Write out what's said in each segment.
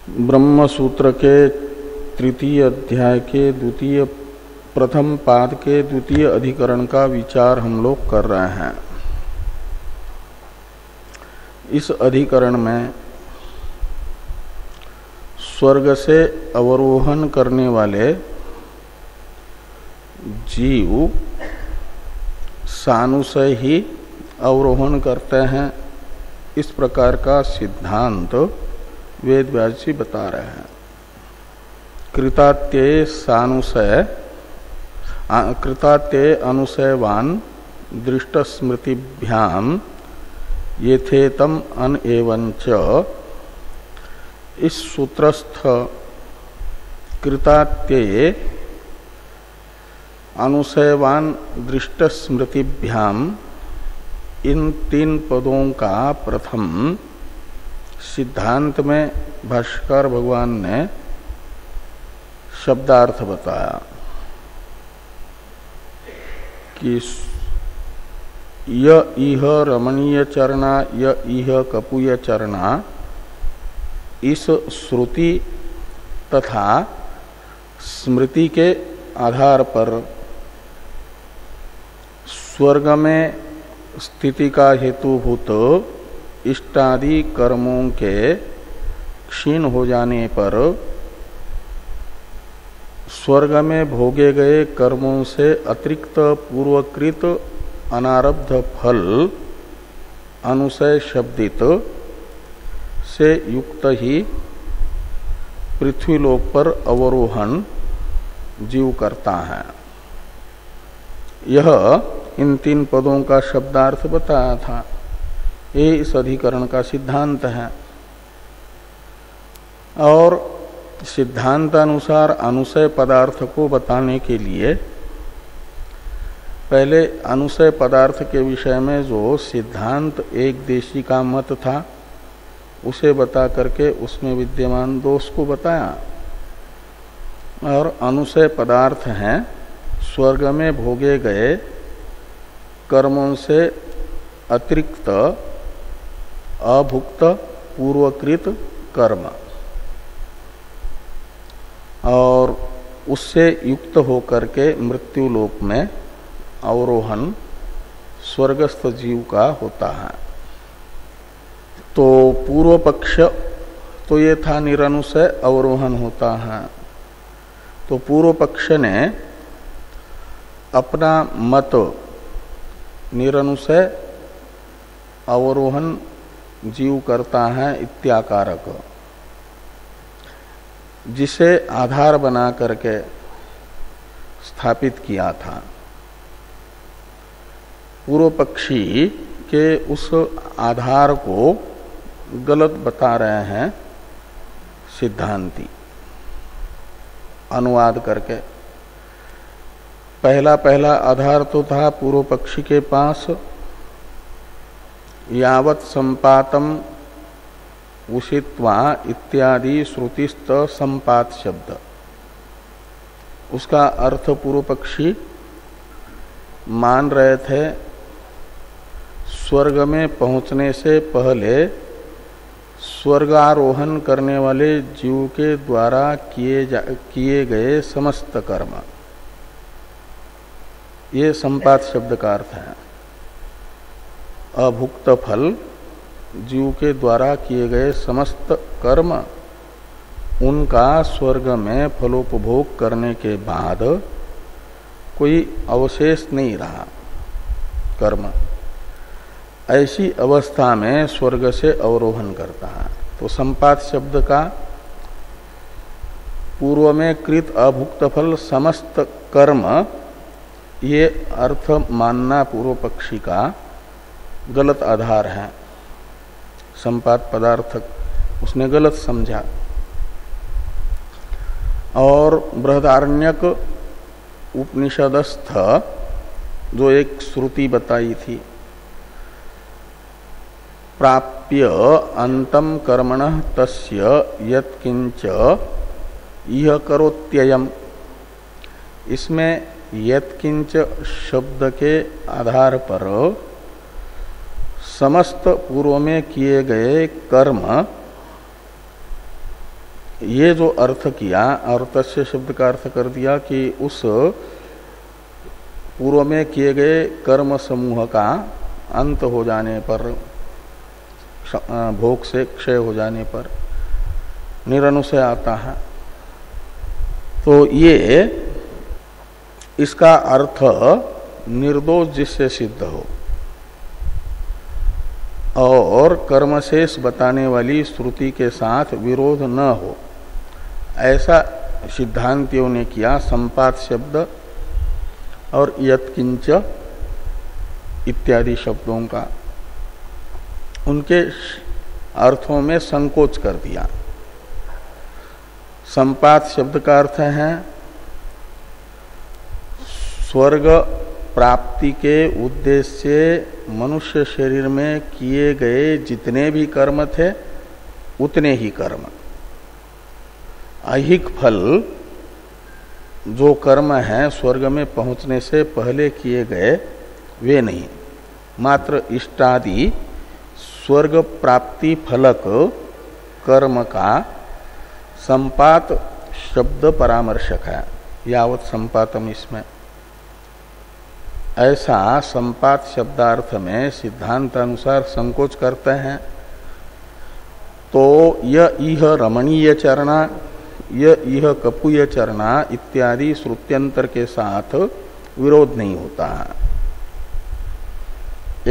ब्रह्म सूत्र के तृतीय अध्याय के प्रथम पाद के द्वितीय अधिकरण का विचार हम लोग कर रहे हैं। इस अधिकरण में स्वर्ग से अवरोहण करने वाले जीव सानुसय ही अवरोहण करते हैं, इस प्रकार का सिद्धांत वेद व्यास जी बता रहे हैं। कृतात्यय अनुसयवान दृष्ट स्मृतिभ्याम येथेतम अन एवंच। इस सूत्रस्थ कृतात्यय अनुसयवान दृष्ट स्मृतिभ्याम इन तीन पदों का प्रथम सिद्धांत में भाष्यकार भगवान ने शब्दार्थ बताया कि य इह रमणीय चरणा य इह कपूय चरणा, इस श्रुति तथा स्मृति के आधार पर स्वर्ग में स्थिति का हेतुभूत इष्टादि कर्मों के क्षीण हो जाने पर स्वर्ग में भोगे गए कर्मों से अतिरिक्त पूर्वकृत अनारब्ध फल अनुसय शब्दित से युक्त ही पृथ्वीलोक पर अवरोहण जीव करता है। यह इन तीन पदों का शब्दार्थ बताया था। ये इस अधिकरण का सिद्धांत है। और सिद्धांतानुसार अनुसय पदार्थ को बताने के लिए पहले अनुसय पदार्थ के विषय में जो सिद्धांत एक देशी का मत था उसे बता करके उसमें विद्यमान दोष को बताया। और अनुसय पदार्थ हैं स्वर्ग में भोगे गए कर्मों से अतिरिक्त अभुक्त पूर्वकृत कर्म और उससे युक्त होकर के मृत्यु लोक में अवरोहण स्वर्गस्थ जीव का होता है। तो पूर्व पक्ष तो ये था निरनुसय अवरोहण होता है। तो पूर्व पक्ष ने अपना मत निरनुसय अवरोहण जीव करता है इत्याकारक, जिसे आधार बना करके स्थापित किया था। पूर्व पक्षी के उस आधार को गलत बता रहे हैं सिद्धांती अनुवाद करके। पहला आधार तो था पूर्व पक्षी के पास यावत संपातम उषित्वा इत्यादि श्रुतिस्त संपात शब्द। उसका अर्थ पूर्व पक्षी मान रहे थे स्वर्ग में पहुंचने से पहले स्वर्गारोहण करने वाले जीव के द्वारा किए गए समस्त कर्म, ये संपात शब्द का अर्थ है। अभुक्त फल जीव के द्वारा किए गए समस्त कर्म, उनका स्वर्ग में फलोपभोग करने के बाद कोई अवशेष नहीं रहा कर्म। ऐसी अवस्था में स्वर्ग से अवरोहण करता है। तो संपात शब्द का पूर्व में कृत अभुक्त फल समस्त कर्म, ये अर्थ मानना पूर्व पक्षी का गलत आधार है। संपात पदार्थ उसने गलत समझा। और बृहदारण्यक उपनिषदस्थ जो एक श्रुति बताई थी, प्राप्य अंतम कर्मणः तस्य यत्किंच इह करोत्ययम्, इसमें यत्किंच शब्द के आधार पर समस्त पूर्व में किए गए कर्म ये जो अर्थ किया और तस्य शब्द का अर्थ कर दिया कि उस पूर्व में किए गए कर्म समूह का अंत हो जाने पर, भोग से क्षय हो जाने पर निरनुशय आता है। तो ये इसका अर्थ निर्दोष जिससे सिद्ध हो और कर्मशेष बताने वाली श्रुति के साथ विरोध न हो, ऐसा सिद्धांतियों ने किया। संपात शब्द और यत्किंच इत्यादि शब्दों का उनके अर्थों में संकोच कर दिया। संपात शब्द का अर्थ है स्वर्ग प्राप्ति के उद्देश्य से मनुष्य शरीर में किए गए जितने भी कर्म थे उतने ही कर्म। ऐहिक फल जो कर्म है स्वर्ग में पहुंचने से पहले किए गए वे नहीं, मात्र इष्टादि स्वर्ग प्राप्ति फलक कर्म का संपात शब्द परामर्शक है। यावत संपातम इसमें ऐसा संपात शब्दार्थ में सिद्धांत अनुसार संकोच करते हैं। तो यह रमणीय चरणा, यह कपूय चरणा इत्यादि श्रुत्यंतर के साथ विरोध नहीं होता है।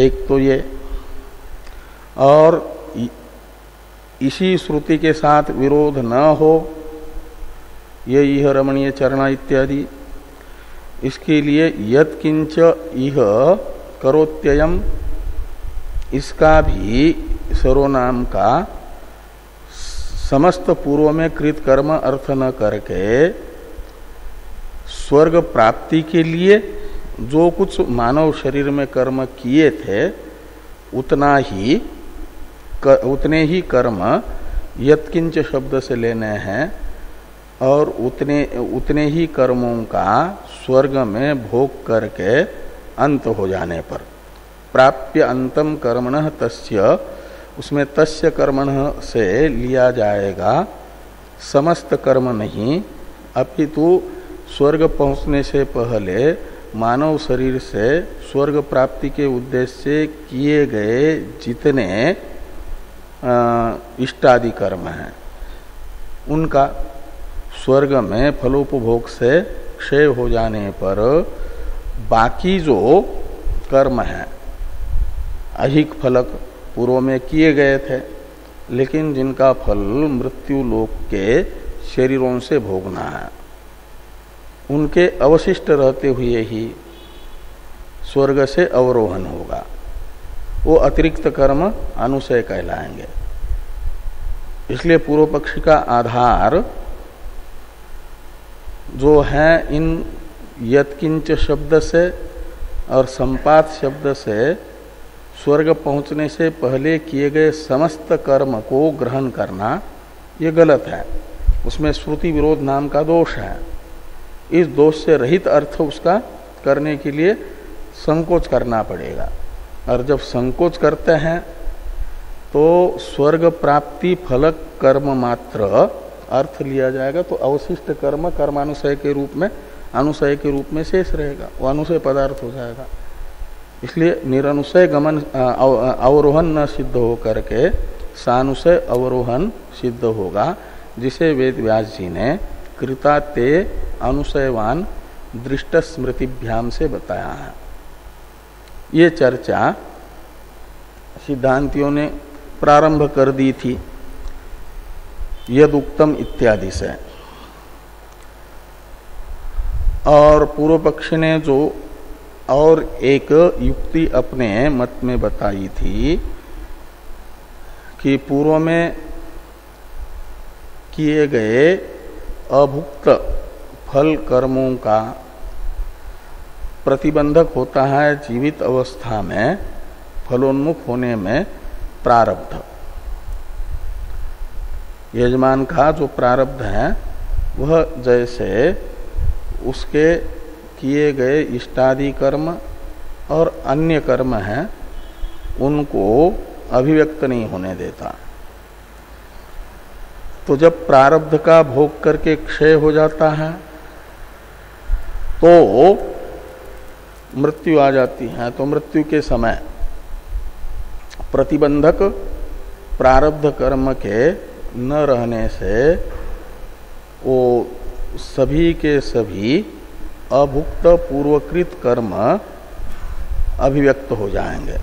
एक तो ये, और इसी श्रुति के साथ विरोध न हो, यह रमणीय चरणा इत्यादि, इसके लिए यत्किंच इह करोत्ययम, इसका भी सर्वनाम का समस्त पूर्व में कृत कर्म अर्थ न करके स्वर्ग प्राप्ति के लिए जो कुछ मानव शरीर में कर्म किए थे उतने ही कर्म यत्किंच शब्द से लेने हैं और उतने ही कर्मों का स्वर्ग में भोग करके अंत हो जाने पर प्राप्य अंतम कर्मणः तस्य, उसमें तस्य कर्मणः से लिया जाएगा समस्त कर्म नहीं, अपितु स्वर्ग पहुंचने से पहले मानव शरीर से स्वर्ग प्राप्ति के उद्देश्य से किए गए जितने इष्टादि कर्म हैं उनका स्वर्ग में फलोपभोग से क्षय हो जाने पर बाकी जो कर्म है ऐहिक फलक पूर्व में किए गए थे लेकिन जिनका फल मृत्यु लोक के शरीरों से भोगना है, उनके अवशिष्ट रहते हुए ही स्वर्ग से अवरोहण होगा। वो अतिरिक्त कर्म अनुशय कहलाएंगे। इसलिए पूर्व पक्षी का आधार जो है इन यत्किंच शब्द से और संपात शब्द से स्वर्ग पहुंचने से पहले किए गए समस्त कर्म को ग्रहण करना ये गलत है। उसमें श्रुति विरोध नाम का दोष है। इस दोष से रहित अर्थ उसका करने के लिए संकोच करना पड़ेगा, और जब संकोच करते हैं तो स्वर्ग प्राप्ति फलक कर्म मात्र अर्थ लिया जाएगा, तो अवशिष्ट कर्म कर्मानुशय के रूप में अनुशय के रूप में शेष रहेगा, वो अनुशय पदार्थ हो जाएगा। इसलिए निरनुशय गमन अवरोहन न सिद्ध हो करके सानुशय अवरोहन सिद्ध होगा, जिसे वेद व्यास जी ने कृताते अनुशयवान दृष्ट स्मृतिभ्याम से बताया है। ये चर्चा सिद्धांतियों ने प्रारंभ कर दी थी यदुक्तम इत्यादि से, और पूर्व पक्ष ने जो और एक युक्ति अपने मत में बताई थी कि पूर्व में किए गए अभुक्त फल कर्मों का प्रतिबंधक होता है जीवित अवस्था में फलोन्मुख होने में प्रारब्ध। यजमान का जो प्रारब्ध है वह जैसे उसके किए गए इष्टादि कर्म और अन्य कर्म हैं उनको अभिव्यक्त नहीं होने देता। तो जब प्रारब्ध का भोग करके क्षय हो जाता है तो मृत्यु आ जाती है। तो मृत्यु के समय प्रतिबंधक प्रारब्ध कर्म के न रहने से वो सभी के सभी अभुक्त पूर्वकृत कर्म अभिव्यक्त हो जाएंगे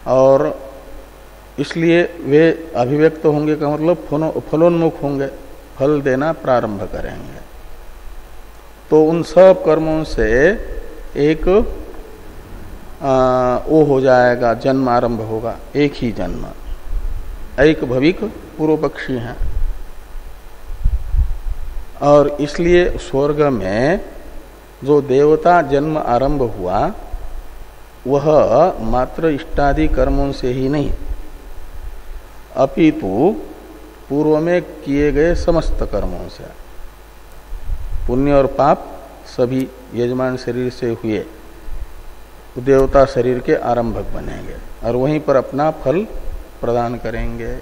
और इसलिए वे अभिव्यक्त होंगे का मतलब फलोन्मुख होंगे, फल देना प्रारंभ करेंगे। तो उन सब कर्मों से एक वो हो जाएगा, जन्म आरंभ होगा, एक ही जन्म, एक भविक पूर्व पक्षी हैं। और इसलिए स्वर्ग में जो देवता जन्म आरंभ हुआ वह मात्र इष्टादि कर्मों से ही नहीं अपितु पूर्व में किए गए समस्त कर्मों से, पुण्य और पाप सभी यजमान शरीर से हुए तो देवता शरीर के आरंभक बनेंगे और वहीं पर अपना फल प्रदान करेंगे।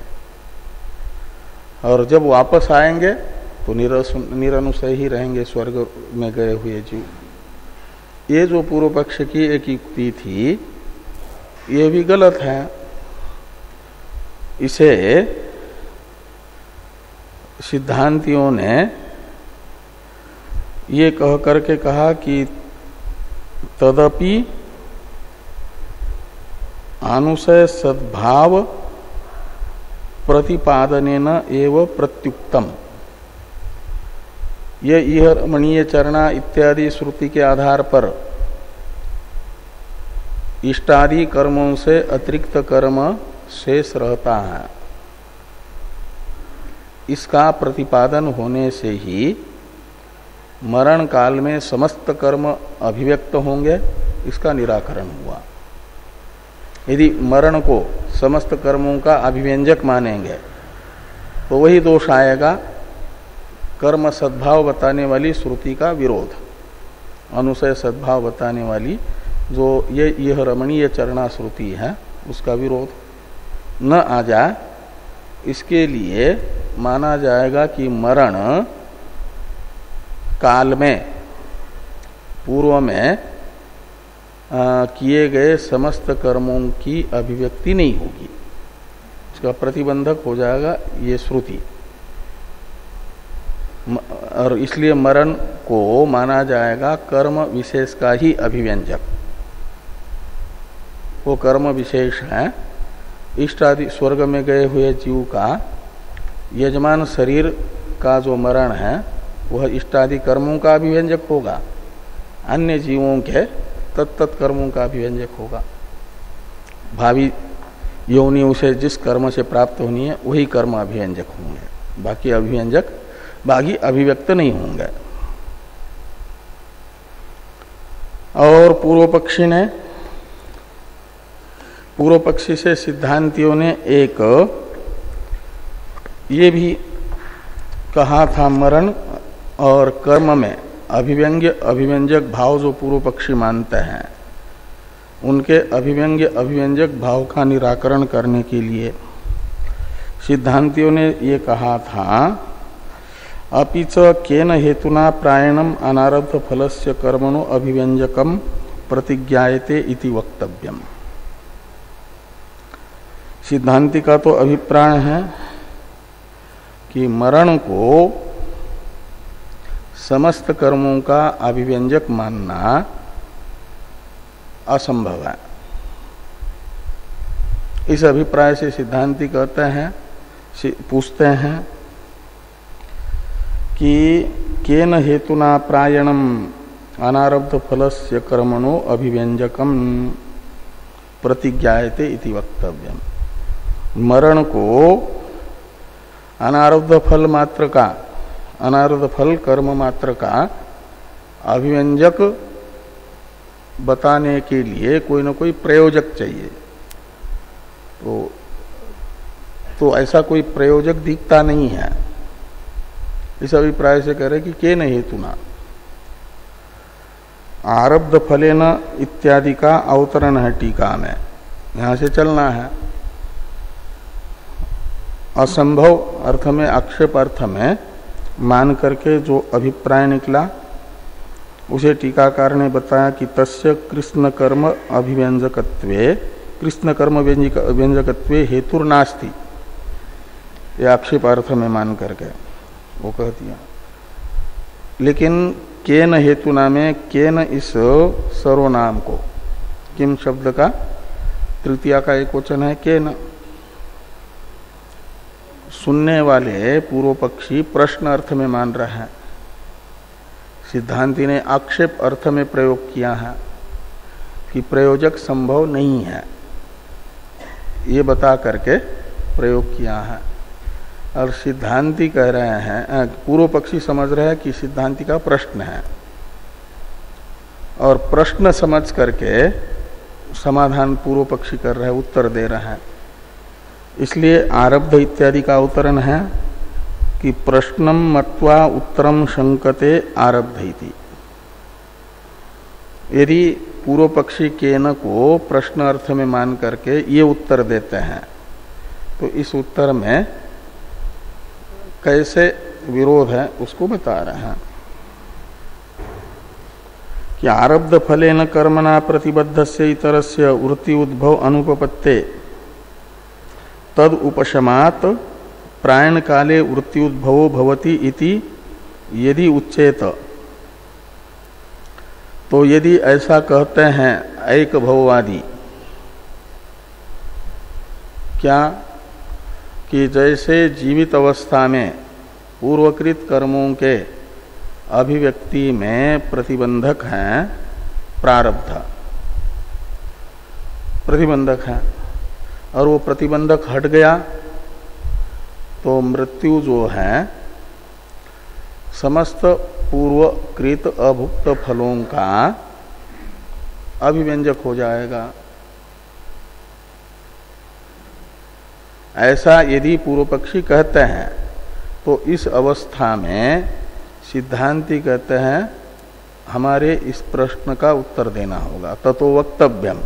और जब वापस आएंगे तो निरनुसय ही रहेंगे स्वर्ग में गए हुए जीव। ये जो पूर्व पक्ष की एक युक्ति थी ये भी गलत है। इसे सिद्धांतियों ने ये कह करके कहा कि तदपि अनुसय सद्भाव प्रतिपादनेन एव प्रत्युक्तम। ये इह रमणीय चरणा इत्यादि श्रुति के आधार पर इष्टादि कर्मों से अतिरिक्त कर्म शेष रहता है, इसका प्रतिपादन होने से ही मरण काल में समस्त कर्म अभिव्यक्त होंगे, इसका निराकरण हुआ। यदि मरण को समस्त कर्मों का अभिव्यंजक मानेंगे तो वही दोष आएगा, कर्म सद्भाव बताने वाली श्रुति का विरोध, अनुसय सद्भाव बताने वाली जो यह रमणीय चरणा श्रुति है उसका विरोध न आ जाए, इसके लिए माना जाएगा कि मरण काल में पूर्व में किए गए समस्त कर्मों की अभिव्यक्ति नहीं होगी, इसका प्रतिबंधक हो जाएगा ये श्रुति। और इसलिए मरण को माना जाएगा कर्म विशेष का ही अभिव्यंजक। वो कर्म विशेष है इष्ट आदि स्वर्ग में गए हुए जीव का यजमान शरीर का जो मरण है वह इष्ट आदि कर्मों का अभिव्यंजक होगा, अन्य जीवों के तत्त कर्मों का अभिव्यंजक होगा। भावी योनियों से जिस कर्म से प्राप्त होनी है वही कर्म अभिव्यंजक होंगे, बाकी अभिव्यंजक बाकी अभिव्यक्त नहीं होंगे। और पूर्व पक्षी से सिद्धांतियों ने एक ये भी कहा था, मरण और कर्म में अभिव्यंजक भाव जो पूर्व पक्षी मानते हैं उनके अभिव्यंजक भाव का निराकरण करने के लिए सिद्धांतियों ने ये कहा था, अपिच केन हेतुना प्रायणम अनारब्ध फलस्य कर्मणो अभिव्यंजकम प्रतिज्ञायते इति वक्तव्यम। सिद्धांति का तो अभिप्राय है कि मरण को समस्त कर्मों का अभिव्यंजक मानना असंभव है। इस अभिप्राय से सिद्धांति कहते हैं, पूछते हैं कि केन हेतुना प्रायणम अनारब्ध फलस्य कर्मणो अभिव्यंजकम प्रतिज्ञायते इति वक्तव्यम। मरण को अनारब्ध फल मात्र का, अनारब्ध फल कर्म मात्र का अभिव्यंजक बताने के लिए कोई न कोई प्रयोजक चाहिए। तो ऐसा कोई प्रयोजक दिखता नहीं है। इस अभिप्राय से कह रहे कि केन हेतुना, आरब्ध फलेन इत्यादि का अवतरण है टीका में, यहां से चलना है। असंभव अर्थ में, आक्षेप अर्थ में मान करके जो अभिप्राय निकला उसे टीकाकार ने बताया कि तस्य कृष्ण कर्म अभिव्यंजकत्वे, कृष्ण कर्म व्यंजकत्वे हेतुर्नास्ति, ये आक्षेप अर्थ में मान करके वो कह दिया। लेकिन केन हेतुना में केन इस सर्वनाम को, किम शब्द का तृतीया का एक वचन है केन, सुनने वाले पूर्व पक्षी प्रश्न अर्थ में मान रहा है, सिद्धांति ने आक्षेप अर्थ में प्रयोग किया है कि प्रयोजक संभव नहीं है, ये बता करके प्रयोग किया है। और सिद्धांति कह रहे हैं, पूर्व पक्षी समझ रहे हैं कि सिद्धांति का प्रश्न है, और प्रश्न समझ करके समाधान पूर्व पक्षी कर रहे हैं, उत्तर दे रहे हैं। इसलिए आरब्ध इत्यादि का अवतरण है कि प्रश्नम मत्वा उत्तरम शंकते आरब्ध इति। यदि पूर्व पक्षी केन को प्रश्न अर्थ में मान करके ये उत्तर देते हैं तो इस उत्तर में कैसे विरोध है उसको बता रहे हैं कि आरब्ध फलेन कर्मणा प्रतिबद्धस्य इतरस्य वृत्ति उद्भव अनुपपत्ते तद उपशमात प्रायण काले वृत्ति उद्भवो भवति इति यदि उच्चेत, तो यदि ऐसा कहते हैं एक भववादी, क्या कि जैसे जीवित अवस्था में पूर्वकृत कर्मों के अभिव्यक्ति में प्रतिबंधक हैं, प्रारब्ध प्रतिबंधक है, और वो प्रतिबंधक हट गया तो मृत्यु जो है समस्त पूर्वकृत अभुक्त फलों का अभिव्यंजक हो जाएगा। ऐसा यदि पूर्व पक्षी कहते हैं तो इस अवस्था में सिद्धांति कहते हैं हमारे इस प्रश्न का उत्तर देना होगा, ततो वक्तव्यम।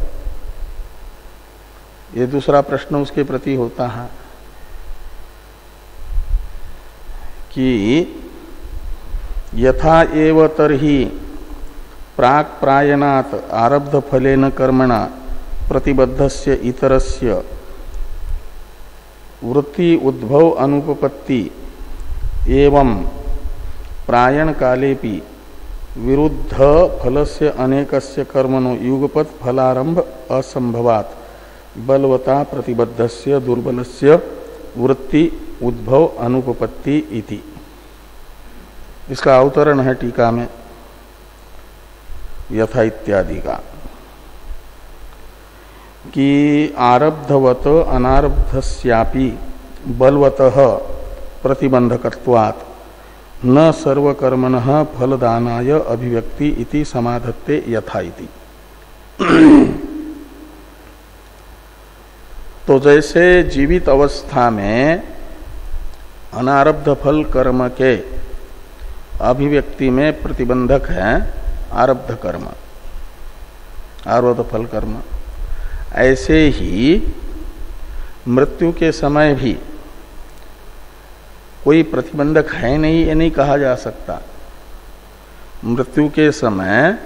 ये दूसरा प्रश्न उसके प्रति होता है कि यथा एव तर्हि प्राक प्रायणात् आरब्ध फलेन कर्मणा प्रतिबद्धस्य इतरस्य वृत्ति उद्भव अनुपपत्ति एवं प्रायण कालेपि विरुद्ध फलस्य अनेकस्य कर्मणो युगपत् फलारंभ असंभवात् बलवता प्रतिबद्धस्य दुर्बलस्य वृत्ति उद्भव अनुपपत्ति इति। इसका अवतरण है टीका में यथा इत्यादि का कि आरब्धवत अनारब्धस्यापि बलवतः प्रतिबंधकत्वात् न सर्वकर्मणः फलदानाय अभिव्यक्ति इति समाधत्ते यथा इति। तो जैसे जीवित अवस्था में अनारब्ध फल कर्म के अभिव्यक्ति में प्रतिबंधक है आरब्ध कर्म, आरब्ध फल कर्म, ऐसे ही मृत्यु के समय भी कोई प्रतिबंधक है नहीं, ये नहीं कहा जा सकता। मृत्यु के समय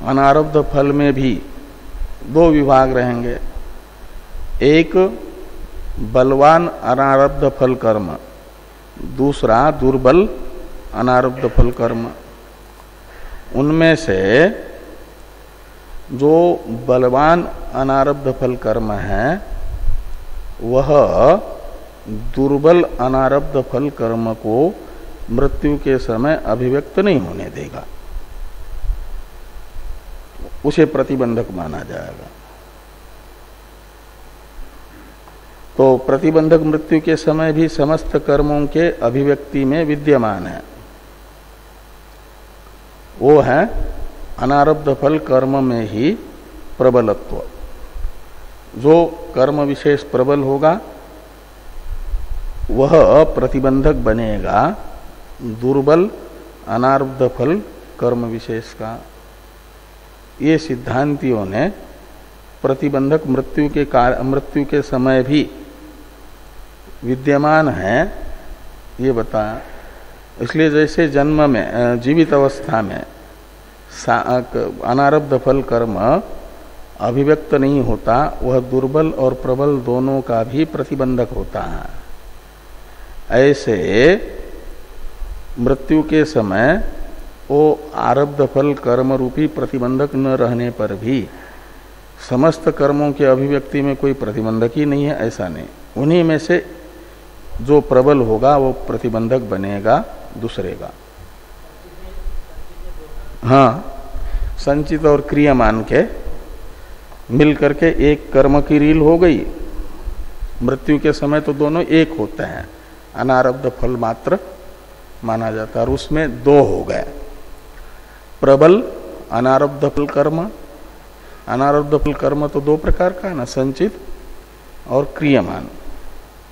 अनारब्ध फल में भी दो विभाग रहेंगे, एक बलवान अनारब्ध फल कर्म, दूसरा दुर्बल अनारब्ध फल कर्म। उनमें से जो बलवान अनारब्ध फल कर्म है वह दुर्बल अनारब्ध फल कर्म को मृत्यु के समय अभिव्यक्त नहीं होने देगा, उसे प्रतिबंधक माना जाएगा। तो प्रतिबंधक मृत्यु के समय भी समस्त कर्मों के अभिव्यक्ति में विद्यमान है, वो है अनारब्ध फल कर्म में ही प्रबलत्व। जो कर्म विशेष प्रबल होगा वह प्रतिबंधक बनेगा दुर्बल अनारब्ध फल कर्म विशेष का। ये सिद्धांतियों ने प्रतिबंधक मृत्यु के समय भी विद्यमान है ये बताया। इसलिए जैसे जन्म में जीवित अवस्था में अनारब्ध फल कर्म अभिव्यक्त नहीं होता, वह दुर्बल और प्रबल दोनों का भी प्रतिबंधक होता है। ऐसे मृत्यु के समय वो आरब्ध फल कर्म रूपी प्रतिबंधक न रहने पर भी समस्त कर्मों के अभिव्यक्ति में कोई प्रतिबंधक ही नहीं है, ऐसा नहीं। उन्हीं में से जो प्रबल होगा वो प्रतिबंधक बनेगा दूसरे का। हाँ, संचित और क्रियामान के मिल करके एक कर्म की रील हो गई। मृत्यु के समय तो दोनों एक होते हैं, अनारब्ध फल मात्र माना जाता है, और उसमें दो हो गए, प्रबल अनारब्ध फल कर्म। अनारब्ध फल कर्म तो दो प्रकार का है ना, संचित और क्रियमान,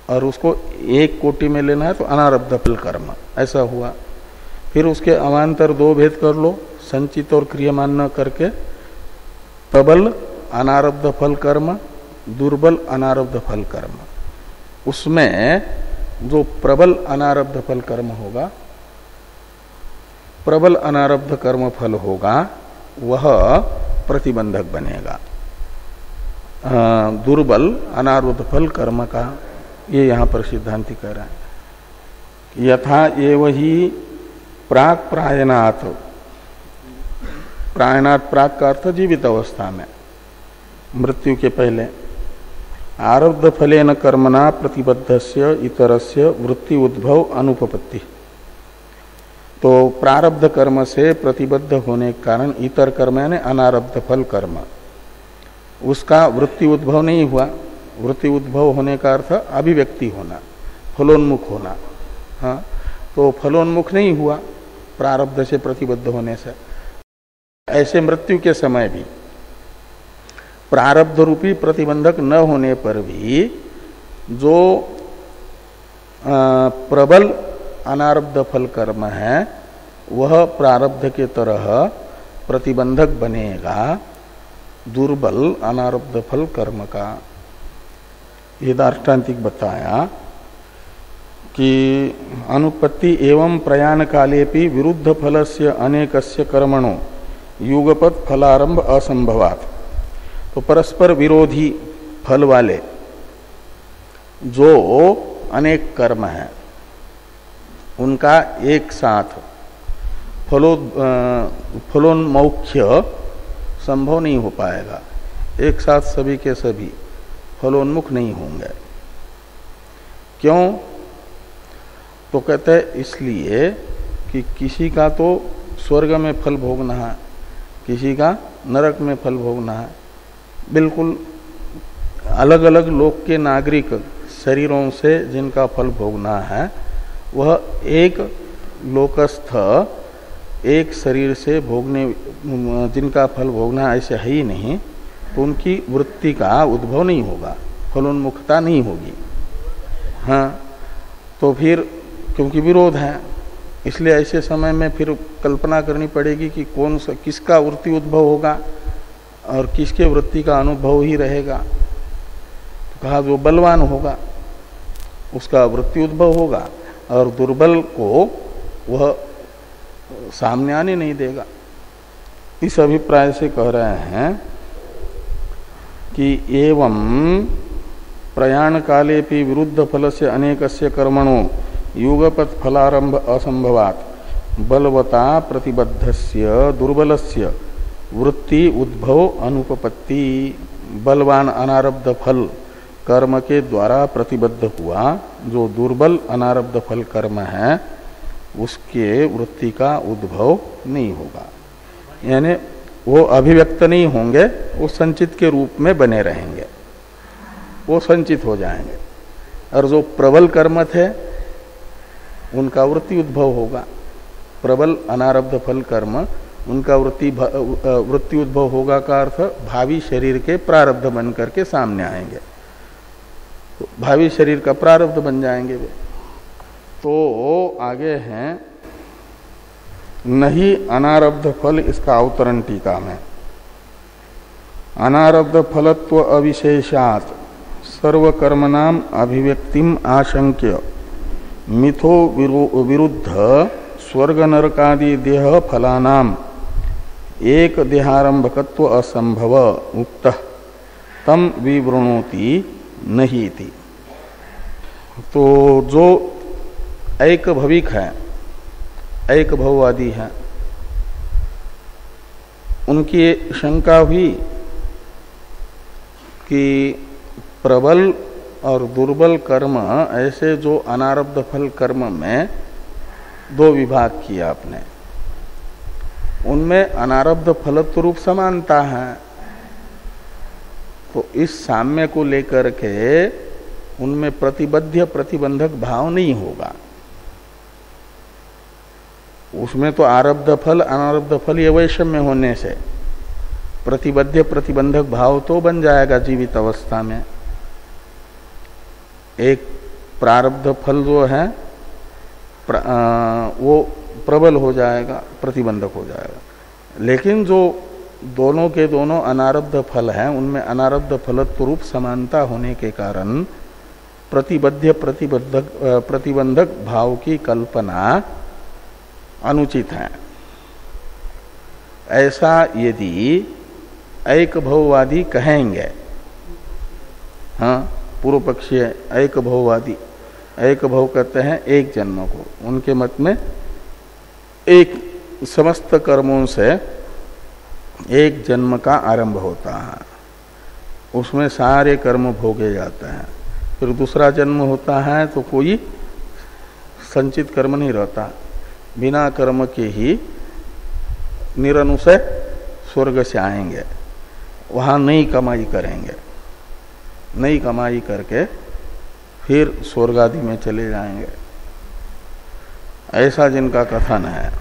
और उसको एक कोटि में लेना है तो अनारब्ध फल कर्म ऐसा हुआ। फिर उसके अवान्तर दो भेद कर लो, संचित और क्रियमान न करके प्रबल अनारब्ध फल कर्म, दुर्बल अनारब्ध फल कर्म। उसमें जो प्रबल अनारब्ध फल कर्म होगा, प्रबल अनारब्ध कर्म फल होगा, वह प्रतिबंधक बनेगा दुर्बल अनारब्ध फल कर्म का। ये यहाँ पर सिद्धांति कह रहा है। यथा एव ही प्राक प्रायणात्, प्रायणात् प्राक का अर्थ जीवित अवस्था में, मृत्यु के पहले, आरब्ध फलेन कर्मणा प्रतिबद्धस्य इतरस्य वृत्ति उद्भव अनुपपत्ति। तो प्रारब्ध कर्म से प्रतिबद्ध होने के कारण इतर कर्म यानी अनारब्ध फल कर्म, उसका वृत्ति उद्भव नहीं हुआ। वृत्ति उद्भव होने का अर्थ अभिव्यक्ति होना, फलोन्मुख होना। हाँ, तो फलोन्मुख नहीं हुआ प्रारब्ध से प्रतिबद्ध होने से। ऐसे मृत्यु के समय भी प्रारब्ध रूपी प्रतिबंधक न होने पर भी जो प्रबल अनारब्ध फल कर्म है वह प्रारब्ध के तरह प्रतिबंधक बनेगा दुर्बल अनारब्ध फल कर्म का। ये दार्ष्टान्तिक बताया कि अनुपत्ति एवं प्रयाण काले भी विरुद्ध फलस्य अनेकस्य कर्मणो युगपत फलारंभ असंभवात्। तो परस्पर विरोधी फल वाले जो अनेक कर्म हैं उनका एक साथ फलोन्मौख्य संभव नहीं हो पाएगा। एक साथ सभी के सभी फलोन्मुख नहीं होंगे। क्यों? तो कहते हैं इसलिए कि किसी का तो स्वर्ग में फल भोगना है, किसी का नरक में फल भोगना है। बिल्कुल अलग अलग लोक के नागरिक शरीरों से जिनका फल भोगना है वह एक लोकस्थ एक शरीर से भोगने जिनका फल भोगना ऐसे है ही नहीं, तो उनकी वृत्ति का उद्भव नहीं होगा, फलोन्मुखता नहीं होगी। हाँ, तो फिर क्योंकि विरोध है इसलिए ऐसे समय में फिर कल्पना करनी पड़ेगी कि कौन सा किसका वृत्ति उद्भव होगा और किसके वृत्ति का अनुभव ही रहेगा। तो कहा जो बलवान होगा उसका वृत्ति उद्भव होगा और दुर्बल को वह सामने आने नहीं देगा। इस अभिप्राय से कह रहे हैं कि एवं प्रयाण काले भी विरुद्ध फल से अनेकस्य कर्मणो युगपत फलारंभ असंभवात् बलवता प्रतिबद्धस्य दुर्बलस्य वृत्ति उद्भव अनुपपत्ति। बलवान अनारब्ध फल कर्म के द्वारा प्रतिबद्ध हुआ जो दुर्बल अनारब्ध फल कर्म है उसके वृत्ति का उद्भव नहीं होगा, यानी वो अभिव्यक्त नहीं होंगे, वो संचित के रूप में बने रहेंगे, वो संचित हो जाएंगे। और जो प्रबल कर्म थे उनका वृत्ति उद्भव होगा। प्रबल अनारब्ध फल कर्म उनका वृत्ति उद्भव होगा का अर्थ भावी शरीर के प्रारब्ध बन करके सामने आएंगे, तो भावी शरीर का प्रारब्ध बन जाएंगे वे। तो आगे हैं नहीं अनारब्ध फल, इसका अवतरण टीका में अनारब्ध फलत्व अविशेषात सर्वकर्मणाम अभिव्यक्तिम आशंक्य मिथो विरुद्ध स्वर्ग नरकादि देह फलानाम एक देहारंभकत्व असंभव उक्त तम विवृणोति नहीं थी। तो जो एक भविक है, एक भववादी है, उनकी शंका हुई कि प्रबल और दुर्बल कर्म, ऐसे जो अनारब्ध फल कर्म में दो विभाग किया आपने, उनमें अनारब्ध फलत्व रूप समानता है। तो इस साम्य को लेकर के उनमें प्रतिबद्ध प्रतिबंधक भाव नहीं होगा। उसमें तो आरब्ध फल अनारब्ध फल ये वैषम्य होने से प्रतिबद्ध प्रतिबंधक भाव तो बन जाएगा जीवित अवस्था में। एक प्रारब्ध फल जो है वो प्रबल हो जाएगा, प्रतिबंधक हो जाएगा। लेकिन जो दोनों के दोनों अनारब्ध फल हैं, उनमें अनारब्ध फलत्व रूप समानता होने के कारण प्रतिबद्ध प्रतिबंधक भाव की कल्पना अनुचित है। ऐसा यदि एक भववादी कहेंगे, हाँ, पूर्व पक्षीय एक भववादी, एक भव कहते हैं एक जन्म को, उनके मत में एक समस्त कर्मों से एक जन्म का आरंभ होता है, उसमें सारे कर्म भोगे जाते हैं। फिर दूसरा जन्म होता है तो कोई संचित कर्म नहीं रहता, बिना कर्म के ही निरनुसय स्वर्ग से आएंगे, वहां नई कमाई करेंगे, नई कमाई करके फिर स्वर्ग आदि में चले जाएंगे। ऐसा जिनका कथन है,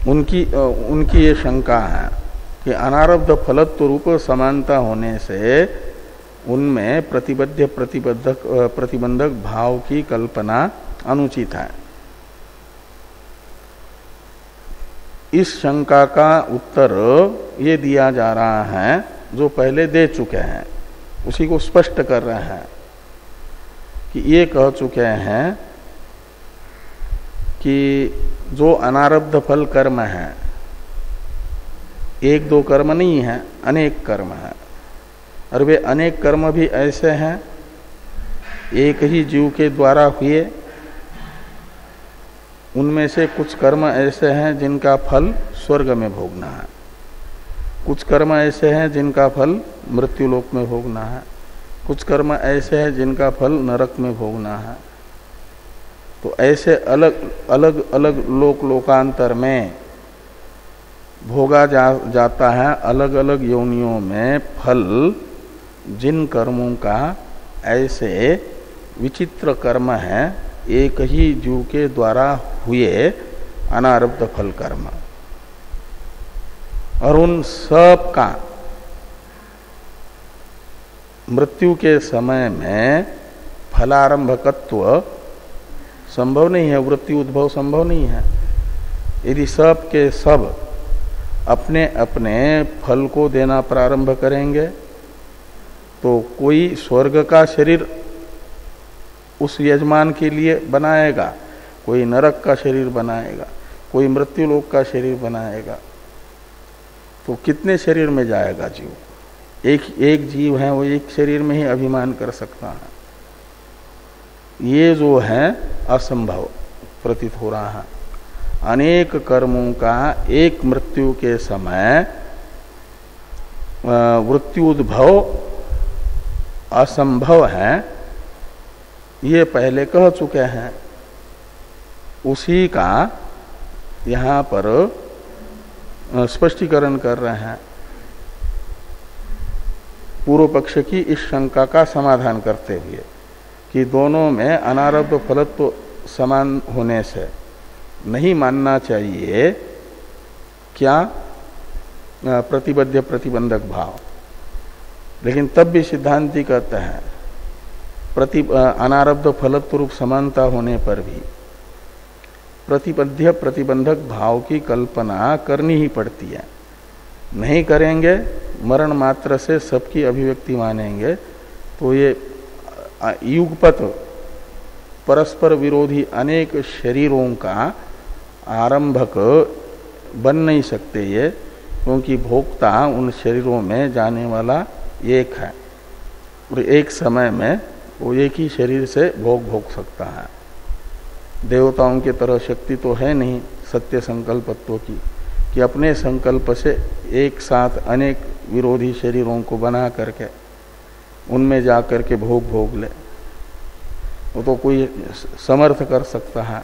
उनकी ये शंका है कि अनारब्ध फलत्व रूप समानता होने से उनमें प्रतिबद्ध प्रतिबंधक भाव की कल्पना अनुचित है। इस शंका का उत्तर ये दिया जा रहा है जो पहले दे चुके हैं, उसी को स्पष्ट कर रहे हैं कि ये कह चुके हैं कि जो अनारब्ध फल कर्म है, एक दो कर्म नहीं है, अनेक कर्म है। और वे अनेक कर्म भी ऐसे हैं, एक ही जीव के द्वारा हुए, उनमें से कुछ कर्म ऐसे हैं जिनका फल स्वर्ग में भोगना है, कुछ कर्म ऐसे हैं जिनका फल मृत्युलोक में भोगना है, कुछ कर्म ऐसे हैं जिनका फल नरक में भोगना है। तो ऐसे अलग अलग लोकांतर में भोगा जाता है, अलग अलग योनियों में फल। जिन कर्मों का ऐसे विचित्र कर्म है, एक ही जीव के द्वारा हुए अनारब्ध फल कर्म, और उन सब का मृत्यु के समय में फलारंभकत्व संभव नहीं है, वृत्ति उद्भव संभव नहीं है। यदि सब के सब अपने अपने फल को देना प्रारंभ करेंगे तो कोई स्वर्ग का शरीर उस यजमान के लिए बनाएगा, कोई नरक का शरीर बनाएगा, कोई मृत्युलोक का शरीर बनाएगा। तो कितने शरीर में जाएगा जीव? एक जीव है, वो एक शरीर में ही अभिमान कर सकता है। ये जो है असंभव प्रतीत हो रहा है। अनेक कर्मों का एक मृत्यु के समय वृत्युद्भव असंभव है, ये पहले कह चुके हैं। उसी का यहाँ पर स्पष्टीकरण कर रहे हैं, पूर्व पक्ष की इस शंका का समाधान करते हुए कि दोनों में अनारब्ध फलत्व समान होने से नहीं मानना चाहिए क्या प्रतिबद्ध प्रतिबंधक भाव। लेकिन तब भी सिद्धांती कहते हैं अनारब्ध फलत्व रूप समानता होने पर भी प्रतिबद्ध प्रतिबंधक भाव की कल्पना करनी ही पड़ती है। नहीं करेंगे, मरण मात्र से सबकी अभिव्यक्ति मानेंगे, तो ये युगपत परस्पर विरोधी अनेक शरीरों का आरंभक बन नहीं सकते ये, क्योंकि भोक्ता उन शरीरों में जाने वाला एक है और एक समय में वो एक ही शरीर से भोग सकता है। देवताओं की तरह शक्ति तो है नहीं सत्य संकल्पत्व की कि अपने संकल्प से एक साथ अनेक विरोधी शरीरों को बना करके उनमें जा करके भोग ले। वो तो कोई समर्थ कर सकता है,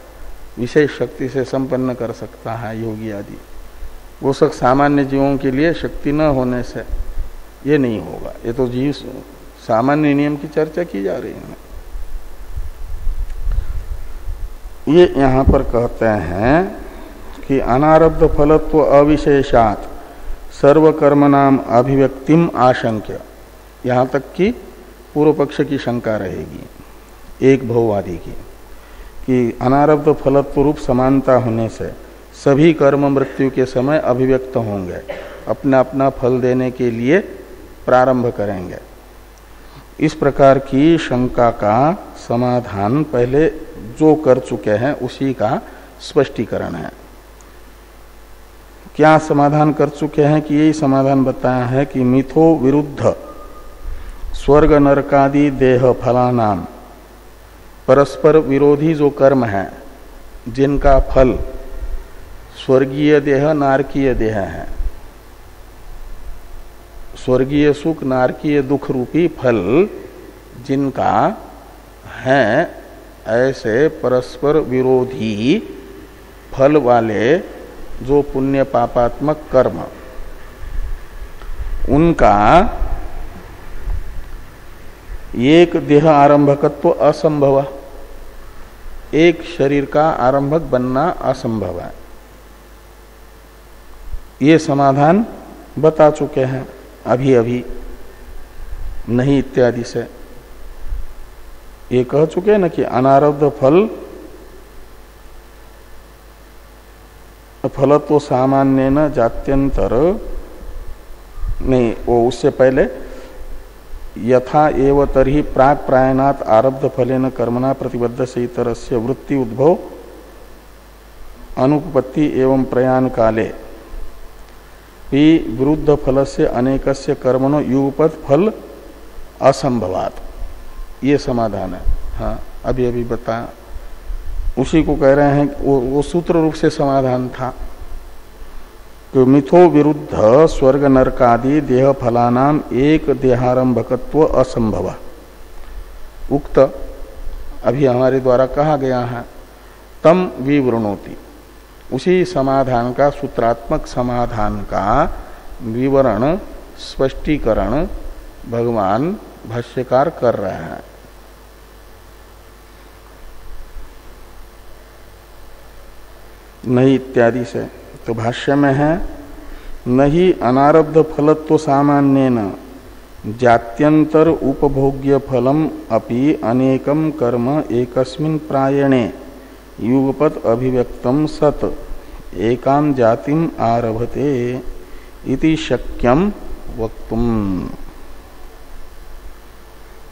विशेष शक्ति से संपन्न कर सकता है योगी आदि। वो सब सामान्य जीवों के लिए शक्ति न होने से ये नहीं होगा। ये तो जीव सामान्य नियम की चर्चा की जा रही है। ये यहाँ पर कहते हैं कि अनारब्ध फलत्व अविशेषात सर्वकर्मणाम अभिव्यक्तिम आशंक्य, यहाँ तक कि पूर्व पक्ष की शंका रहेगी एक भववादी की कि अनारब्ध फलत्व रूप समानता होने से सभी कर्म मृत्यु के समय अभिव्यक्त होंगे, अपना अपना फल देने के लिए प्रारंभ करेंगे। इस प्रकार की शंका का समाधान पहले जो कर चुके हैं उसी का स्पष्टीकरण है। क्या समाधान कर चुके हैं कि यही समाधान बताया है कि मिथो विरुद्ध स्वर्ग नरकादि देह फलानाम, परस्पर विरोधी जो कर्म है जिनका फल स्वर्गीय देह नारकीय देह है, स्वर्गीय सुख नारकीय दुख रूपी फल जिनका है, ऐसे परस्पर विरोधी फल वाले जो पुण्य पापात्मक कर्म, उनका एक देह आरंभकत्व असंभव, एक शरीर का आरंभक बनना असंभव है। ये समाधान बता चुके हैं अभी अभी, नहीं इत्यादि से ये कह चुके हैं ना कि अनारब्ध फलत्व सामान्य न जात्यंतर नहीं, वो उससे पहले यथा एव तर्हि प्राक प्रायणात आरब्ध फलेन कर्मणा प्रतिबद्ध से इतरस्य वृत्ति उद्भव अनुपपत्ति एवं प्रयाण काले भी विरुद्ध फल से अनेकस्य कर्मणो युगपत फल असंभवात, ये समाधान है। हाँ, अभी अभी बताया, उसी को कह रहे हैं। वो सूत्र रूप से समाधान था कि मिथो विरुद्ध स्वर्ग नरकादि देह फलानाम एक देहारंभकत्व असंभव उक्त अभी हमारे द्वारा कहा गया है, तम विवृणोति, उसी समाधान का सूत्रात्मक समाधान का विवरण स्पष्टीकरण भगवान भाष्यकार कर रहे हैं। नहीं इत्यादि से तो भाष्य में है, नहीं अनारब्ध फलत्व सामान्येन जात्यंतर उपभोग्य फलम अपि अनेकम कर्म एकस्मिन् प्रायणे युगपत अभिव्यक्तम सत एकां जातिम आरभते इति शक्यम वक्तुम।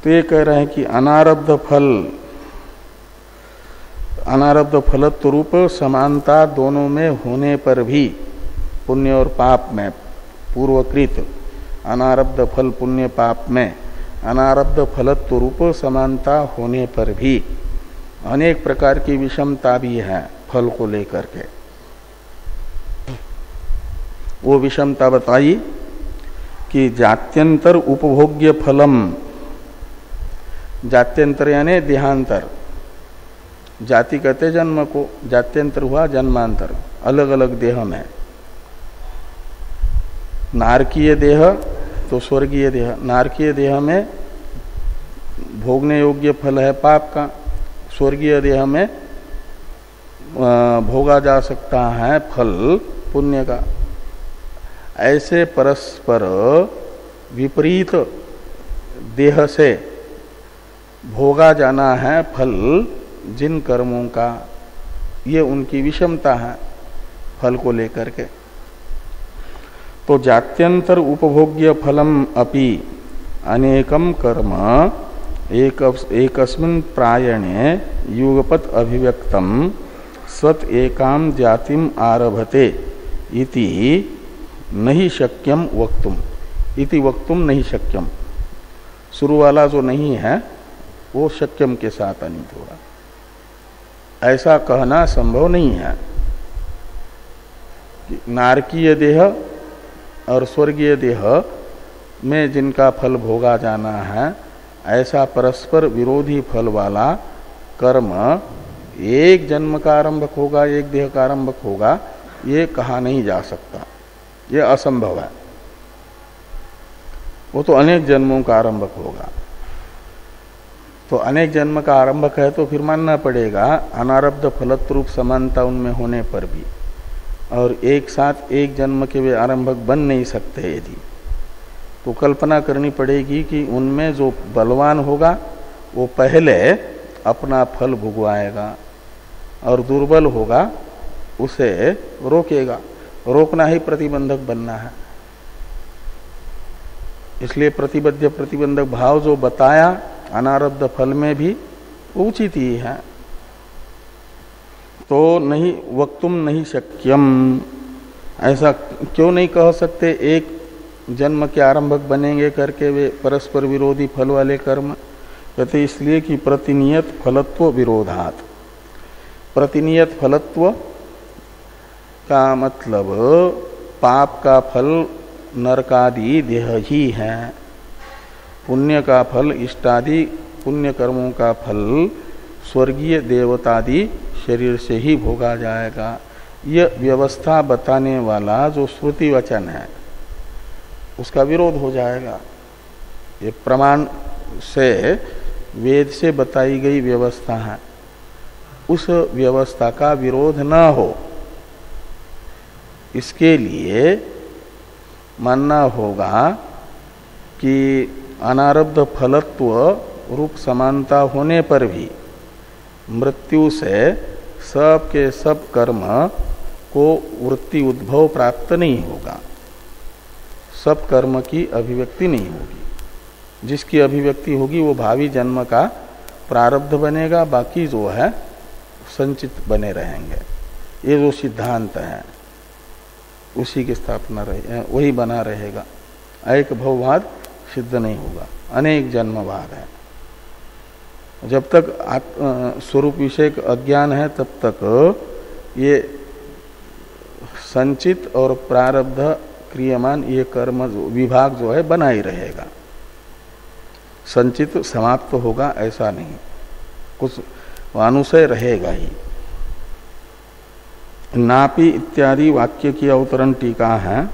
तो ये कह रहे हैं कि अनारब्ध फलत्व रूप समानता दोनों में होने पर भी, पुण्य और पाप में पूर्वकृत अनारब्ध फल पुण्य पाप में अनारब्ध फलत्व रूप समानता होने पर भी अनेक प्रकार की विषमता भी है फल को लेकर के। वो विषमता बताई कि जात्यंतर उपभोग्य फलम, जात्यंतर यानी देहांतर, जाति कहते जन्म को, जात्यंतर हुआ जन्मांतर, अलग अलग देह में। नारकीय देह तो स्वर्गीय देह, नारकीय देह में भोगने योग्य फल है पाप का, स्वर्गीय देह में भोगा जा सकता है फल पुण्य का। ऐसे परस्पर विपरीत देह से भोगा जाना है फल जिन कर्मों का, ये उनकी विषमता है फल को लेकर के। तो जात्यंतर उपभोग्य फलम अपि अनेकम कर्म एकस्मिन् प्रायणे युगपत अभिव्यक्तम स्वत एकाम जातिम आरभते इति नहीं शक्यम वक्तुम, इति वक्तुम नहीं शक्यम। शुरू वाला जो नहीं है वो शक्यम के साथ अनित होगा। ऐसा कहना संभव नहीं है कि नारकीय देह और स्वर्गीय देह में जिनका फल भोगा जाना है, ऐसा परस्पर विरोधी फल वाला कर्म एक जन्म का आरंभक होगा, एक देह का आरंभक होगा, ये कहा नहीं जा सकता, ये असंभव है। वो तो अनेक जन्मों का आरंभक होगा। तो अनेक जन्म का आरंभक है तो फिर मानना पड़ेगा अनारब्ध फलत्व रूप समानता उनमें होने पर भी, और एक साथ एक जन्म के वे आरंभक बन नहीं सकते यदि, तो कल्पना करनी पड़ेगी कि उनमें जो बलवान होगा वो पहले अपना फल भुगवाएगा और दुर्बल होगा उसे रोकेगा। रोकना ही प्रतिबंधक बनना है। इसलिए प्रतिबद्ध प्रतिबंधक भाव जो बताया अनारब्ध फल में भी उचित ही है। तो नहीं वक्तुम नहीं शक्यम, ऐसा क्यों नहीं कह सकते एक जन्म के आरंभक बनेंगे करके वे परस्पर विरोधी फल वाले कर्म। कहते इसलिए कि प्रतिनियत फलत्व विरोधात। प्रतिनियत फलत्व का मतलब पाप का फल नरकादि देह ही है, पुण्य का फल इष्टादि पुण्य कर्मों का फल स्वर्गीय देवतादि शरीर से ही भोगा जाएगा। यह व्यवस्था बताने वाला जो श्रुति वचन है उसका विरोध हो जाएगा। ये प्रमाण से वेद से बताई गई व्यवस्था है, उस व्यवस्था का विरोध न हो, इसके लिए मानना होगा कि अनारब्ध फलत्व रूप समानता होने पर भी मृत्यु से सब के सब कर्म को वृत्ति उद्भव प्राप्त नहीं होगा, सब कर्म की अभिव्यक्ति नहीं होगी। जिसकी अभिव्यक्ति होगी वो भावी जन्म का प्रारब्ध बनेगा, बाकी जो है संचित बने रहेंगे। ये जो सिद्धांत है उसी की स्थापना वही बना रहेगा। एक भववाद सिद्ध नहीं होगा, अनेक जन्मवाद है। जब तक स्वरूप विषय अज्ञान है तब तक ये संचित और प्रारब्ध क्रियमान ये कर्म विभाग जो है बना ही रहेगा। संचित समाप्त होगा ऐसा नहीं, कुछ अनुशय रहेगा ही। नापि इत्यादि वाक्य की अवतरण टीका है।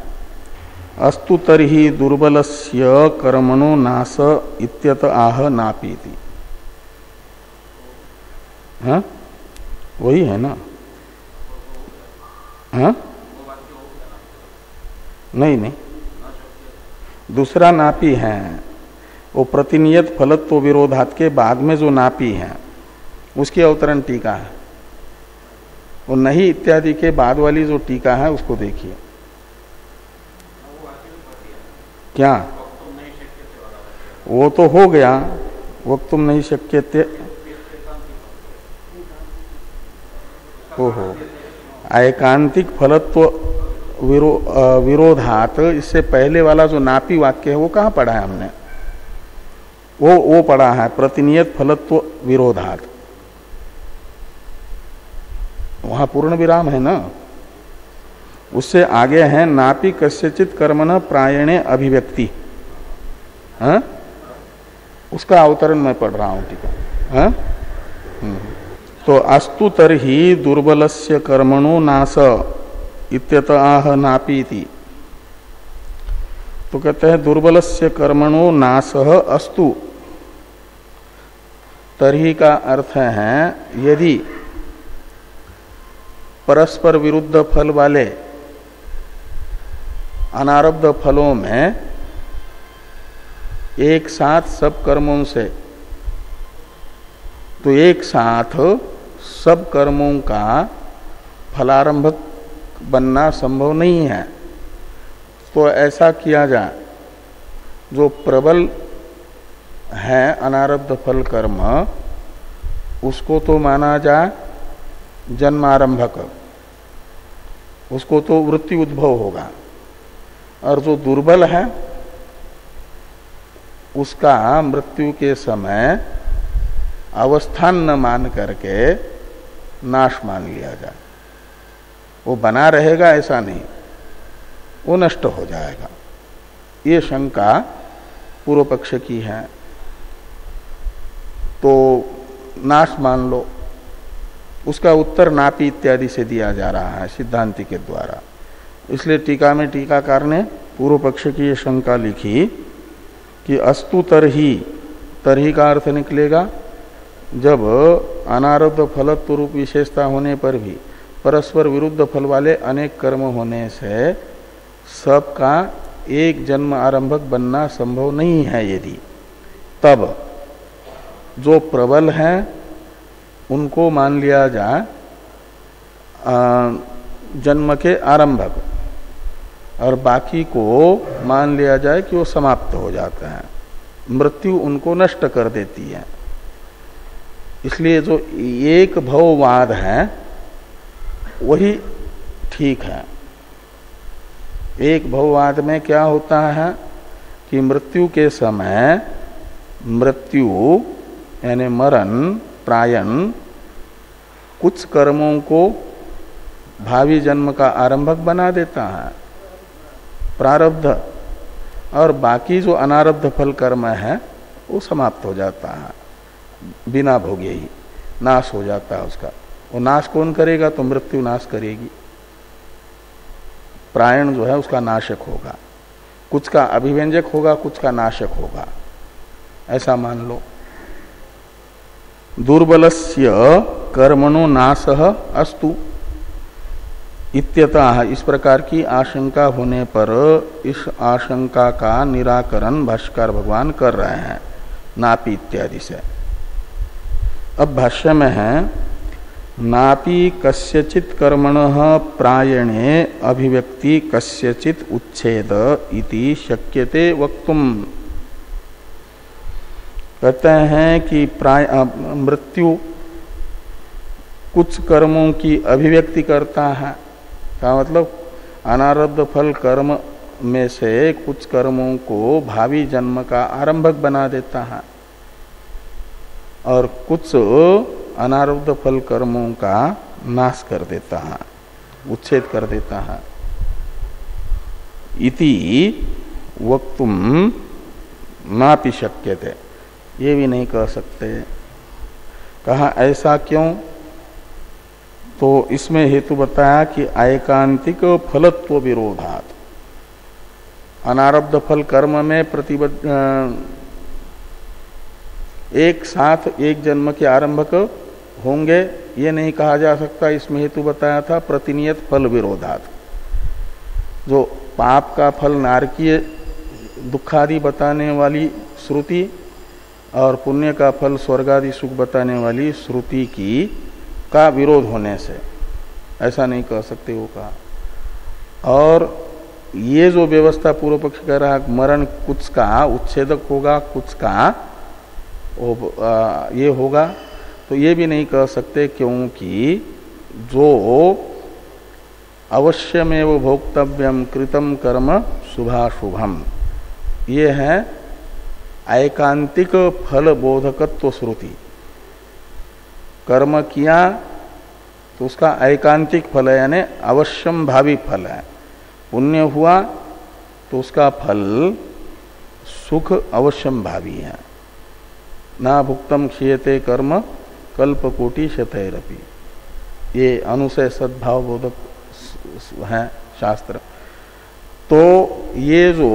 अस्तु तर्हि दुर्बलस्य कर्मणो नाश इत्यत आह नापीति। हाँ वही है ना? हाँ नहीं, दूसरा नापी है वो प्रतिनियत फलत्व विरोधात के बाद में जो नापी है उसकी अवतरण टीका है। वो नहीं इत्यादि के बाद वाली जो टीका है उसको देखिए। क्या वो तो हो गया, वक्तुम नहीं शक्यते। ओहो, एकांतिक फलत्व विरोधात, इससे पहले वाला जो नापी वाक्य है वो कहाँ पढ़ा है हमने? वो पढ़ा है प्रतिनियत फलत्व विरोधात, वहां पूर्ण विराम है ना। उससे आगे है नापि कस्यचित कर्मण प्रायणे अभिव्यक्ति। हाँ उसका अवतरण मैं पढ़ रहा हूं, ठीक है। हाँ तो अस्तु तर्हि दुर्बलस्य कर्मणो नाश इत्यत आह नापीति। तो कहते हैं दुर्बलस्य कर्मणो नाशः अस्तु। तर्हि का अर्थ है यदि परस्पर विरुद्ध फल वाले अनारब्ध फलों में एक साथ सब कर्मों से, तो एक साथ सब कर्मों का फलारंभक बनना संभव नहीं है। तो ऐसा किया जाए जो प्रबल है अनारब्ध फल कर्म, उसको तो माना जाए जन्मारंभक, उसको तो वृत्ति उद्भव होगा। और जो दुर्बल है उसका मृत्यु के समय अवस्थान न मान करके नाश मान लिया जाए। वो बना रहेगा ऐसा नहीं, वो नष्ट हो जाएगा। ये शंका पूर्व पक्ष की है। तो नाश मान लो, उसका उत्तर नापी इत्यादि से दिया जा रहा है सिद्धांति के द्वारा। इसलिए टीका में टीकाकार ने पूर्व पक्ष की ये शंका लिखी कि अस्तु तरही का अर्थ निकलेगा जब अनारब्ध फलत्व रूप विशेषता होने पर भी परस्पर विरुद्ध फल वाले अनेक कर्म होने से सबका एक जन्म आरंभक बनना संभव नहीं है, यदि तब जो प्रबल है उनको मान लिया जाए जन्म के आरंभक और बाकी को मान लिया जाए कि वो समाप्त हो जाते हैं, मृत्यु उनको नष्ट कर देती है। इसलिए जो एक भववाद है वही ठीक है। एक भववाद में क्या होता है कि मृत्यु के समय मृत्यु यानी मरण प्रायण कुछ कर्मों को भावी जन्म का आरंभक बना देता है, प्रारब्ध, और बाकी जो अनारब्ध फल कर्म है वो समाप्त हो जाता है, बिना भोगे ही नाश हो जाता है उसका। वो नाश कौन करेगा? तो मृत्यु नाश करेगी। प्रायण जो है उसका नाशक होगा, कुछ का अभिव्यंजक होगा, कुछ का नाशक होगा, ऐसा मान लो। दुर्बलस्य कर्मणो नाशः अस्तु इत्यतः, इस प्रकार की आशंका होने पर इस आशंका का निराकरण भाष्यकार भगवान कर रहे हैं नापी इत्यादि से। अब भाष्य में है नापि कस्यचित कर्मणः प्रायणे अभिव्यक्ति कस्यचित उच्छेद इति शक्यते वक्तुम। कहते हैं कि मृत्यु कुछ कर्मों की अभिव्यक्ति करता है, का मतलब अनारब्ध फल कर्म में से कुछ कर्मों को भावी जन्म का आरंभक बना देता है और कुछ अनारब्ध फल कर्मों का नाश कर देता है, उच्छेद कर देता है। इति वक्तुम नापि शक्यते, ये भी नहीं कह सकते। कहा ऐसा क्यों? तो इसमें हेतु बताया कि ऐकांतिक फलत्व विरोधात, अनारब्ध फल कर्म में प्रतिबद्ध एक साथ एक जन्म के आरंभक होंगे, ये नहीं कहा जा सकता। इसमें हेतु बताया था प्रतिनियत फल विरोधात, जो पाप का फल नारकीय दुखादि बताने वाली श्रुति और पुण्य का फल स्वर्गादि सुख बताने वाली श्रुति की का विरोध होने से ऐसा नहीं कह सकते वो कहा। और ये जो व्यवस्था पूर्व पक्ष कह रहा है मरण कुछ का उच्छेदक होगा, कुछ का ये होगा, तो ये भी नहीं कह सकते, क्योंकि जो अवश्यमेव भोक्तव्यम कृतम कर्म शुभाशुभम, ये है ऐकांतिक फल बोधकत्व श्रुति। कर्म किया तो उसका ऐकांतिक फल है, यानी अवश्यम भावी फल है। पुण्य हुआ तो उसका फल सुख अवश्यम भावी है। ना भुक्तम क्षीयते कर्म कल्पकोटि शतैरपि, ये अनुशय सद्भाव बोधक है शास्त्र। तो ये जो